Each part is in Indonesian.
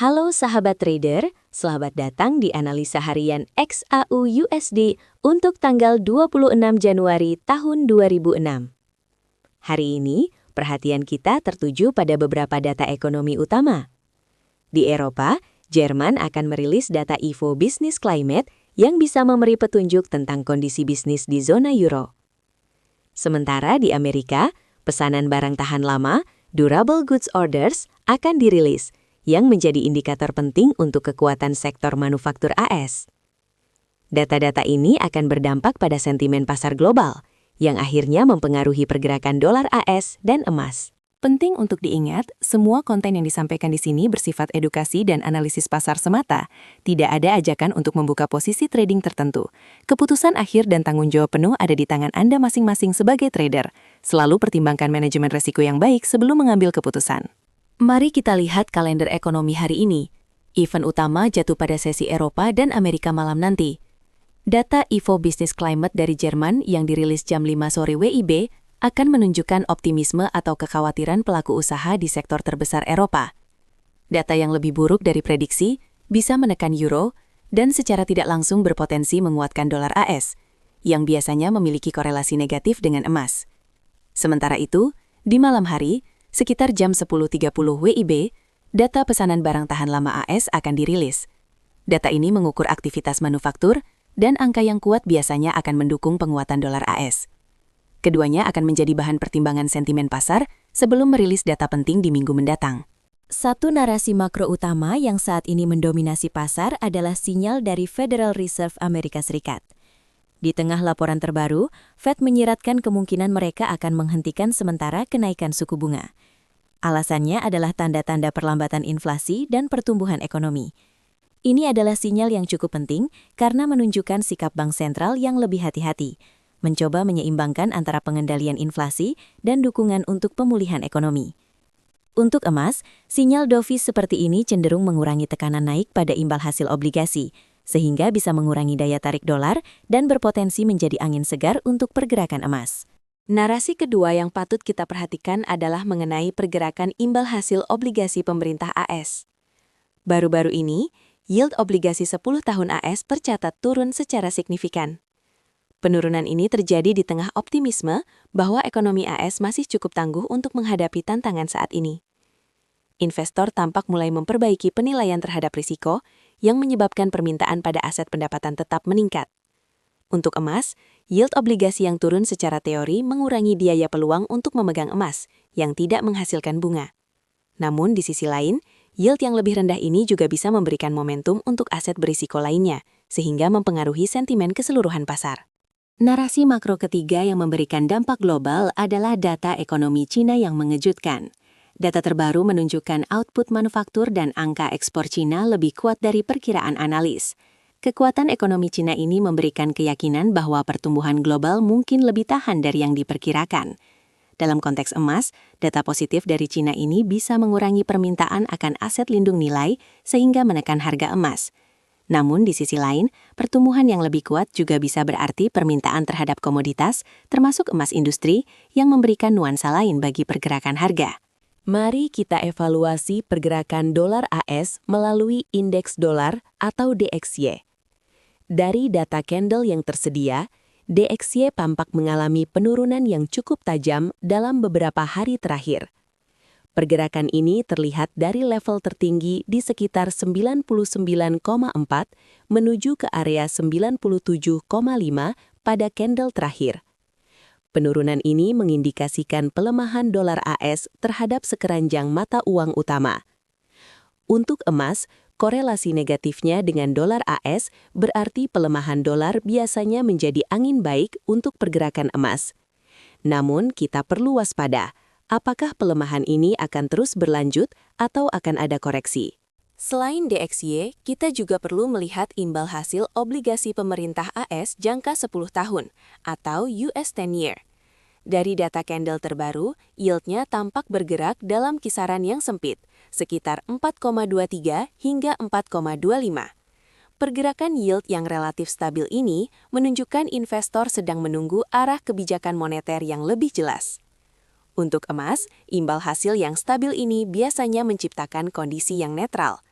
Halo sahabat trader, selamat datang di analisa harian XAU USD untuk tanggal 26 Januari tahun 2006. Hari ini, perhatian kita tertuju pada beberapa data ekonomi utama. Di Eropa, Jerman akan merilis data Ifo Business Climate yang bisa memberi petunjuk tentang kondisi bisnis di zona euro. Sementara di Amerika, pesanan barang tahan lama, Durable Goods Orders, akan dirilis, yang menjadi indikator penting untuk kekuatan sektor manufaktur AS. Data-data ini akan berdampak pada sentimen pasar global, yang akhirnya mempengaruhi pergerakan dolar AS dan emas. Penting untuk diingat, semua konten yang disampaikan di sini bersifat edukasi dan analisis pasar semata. Tidak ada ajakan untuk membuka posisi trading tertentu. Keputusan akhir dan tanggung jawab penuh ada di tangan Anda masing-masing sebagai trader. Selalu pertimbangkan manajemen risiko yang baik sebelum mengambil keputusan. Mari kita lihat kalender ekonomi hari ini. Event utama jatuh pada sesi Eropa dan Amerika malam nanti. Data Ifo Business Climate dari Jerman yang dirilis jam 5 sore WIB akan menunjukkan optimisme atau kekhawatiran pelaku usaha di sektor terbesar Eropa. Data yang lebih buruk dari prediksi bisa menekan euro dan secara tidak langsung berpotensi menguatkan dolar AS, yang biasanya memiliki korelasi negatif dengan emas. Sementara itu, di malam hari, sekitar jam 10.30 WIB, data pesanan barang tahan lama AS akan dirilis. Data ini mengukur aktivitas manufaktur, dan angka yang kuat biasanya akan mendukung penguatan dolar AS. Keduanya akan menjadi bahan pertimbangan sentimen pasar sebelum merilis data penting di minggu mendatang. Satu narasi makro utama yang saat ini mendominasi pasar adalah sinyal dari Federal Reserve Amerika Serikat. Di tengah laporan terbaru, Fed menyiratkan kemungkinan mereka akan menghentikan sementara kenaikan suku bunga. Alasannya adalah tanda-tanda perlambatan inflasi dan pertumbuhan ekonomi. Ini adalah sinyal yang cukup penting karena menunjukkan sikap bank sentral yang lebih hati-hati, mencoba menyeimbangkan antara pengendalian inflasi dan dukungan untuk pemulihan ekonomi. Untuk emas, sinyal dovish seperti ini cenderung mengurangi tekanan naik pada imbal hasil obligasi, sehingga bisa mengurangi daya tarik dolar dan berpotensi menjadi angin segar untuk pergerakan emas. Narasi kedua yang patut kita perhatikan adalah mengenai pergerakan imbal hasil obligasi pemerintah AS. Baru-baru ini, yield obligasi 10 tahun AS tercatat turun secara signifikan. Penurunan ini terjadi di tengah optimisme bahwa ekonomi AS masih cukup tangguh untuk menghadapi tantangan saat ini. Investor tampak mulai memperbaiki penilaian terhadap risiko yang menyebabkan permintaan pada aset pendapatan tetap meningkat. Untuk emas, yield obligasi yang turun secara teori mengurangi biaya peluang untuk memegang emas yang tidak menghasilkan bunga. Namun di sisi lain, yield yang lebih rendah ini juga bisa memberikan momentum untuk aset berisiko lainnya, sehingga mempengaruhi sentimen keseluruhan pasar. Narasi makro ketiga yang memberikan dampak global adalah data ekonomi Cina yang mengejutkan. Data terbaru menunjukkan output manufaktur dan angka ekspor Cina lebih kuat dari perkiraan analis. Kekuatan ekonomi Cina ini memberikan keyakinan bahwa pertumbuhan global mungkin lebih tahan dari yang diperkirakan. Dalam konteks emas, data positif dari Cina ini bisa mengurangi permintaan akan aset lindung nilai sehingga menekan harga emas. Namun di sisi lain, pertumbuhan yang lebih kuat juga bisa berarti permintaan terhadap komoditas, termasuk emas industri, yang memberikan nuansa lain bagi pergerakan harga. Mari kita evaluasi pergerakan dolar AS melalui indeks dolar atau DXY. Dari data candle yang tersedia, DXY tampak mengalami penurunan yang cukup tajam dalam beberapa hari terakhir. Pergerakan ini terlihat dari level tertinggi di sekitar 99,4 menuju ke area 97,5 pada candle terakhir. Penurunan ini mengindikasikan pelemahan dolar AS terhadap sekeranjang mata uang utama. Untuk emas, korelasi negatifnya dengan dolar AS berarti pelemahan dolar biasanya menjadi angin baik untuk pergerakan emas. Namun, kita perlu waspada, apakah pelemahan ini akan terus berlanjut atau akan ada koreksi? Selain DXY, kita juga perlu melihat imbal hasil obligasi pemerintah AS jangka 10 tahun atau US 10-year. Dari data candle terbaru, yieldnya tampak bergerak dalam kisaran yang sempit, sekitar 4,23 hingga 4,25. Pergerakan yield yang relatif stabil ini menunjukkan investor sedang menunggu arah kebijakan moneter yang lebih jelas. Untuk emas, imbal hasil yang stabil ini biasanya menciptakan kondisi yang netral.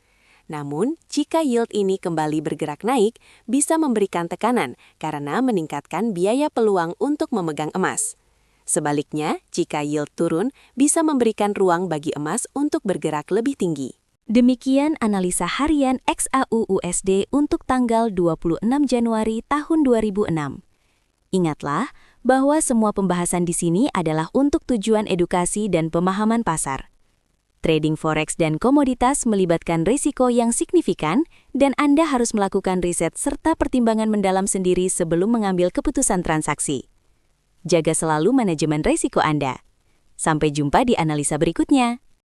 Namun, jika yield ini kembali bergerak naik, bisa memberikan tekanan karena meningkatkan biaya peluang untuk memegang emas. Sebaliknya, jika yield turun, bisa memberikan ruang bagi emas untuk bergerak lebih tinggi. Demikian analisa harian XAU/USD untuk tanggal 26 Januari tahun 2006. Ingatlah bahwa semua pembahasan di sini adalah untuk tujuan edukasi dan pemahaman pasar. Trading forex dan komoditas melibatkan risiko yang signifikan dan Anda harus melakukan riset serta pertimbangan mendalam sendiri sebelum mengambil keputusan transaksi. Jaga selalu manajemen risiko Anda. Sampai jumpa di analisa berikutnya.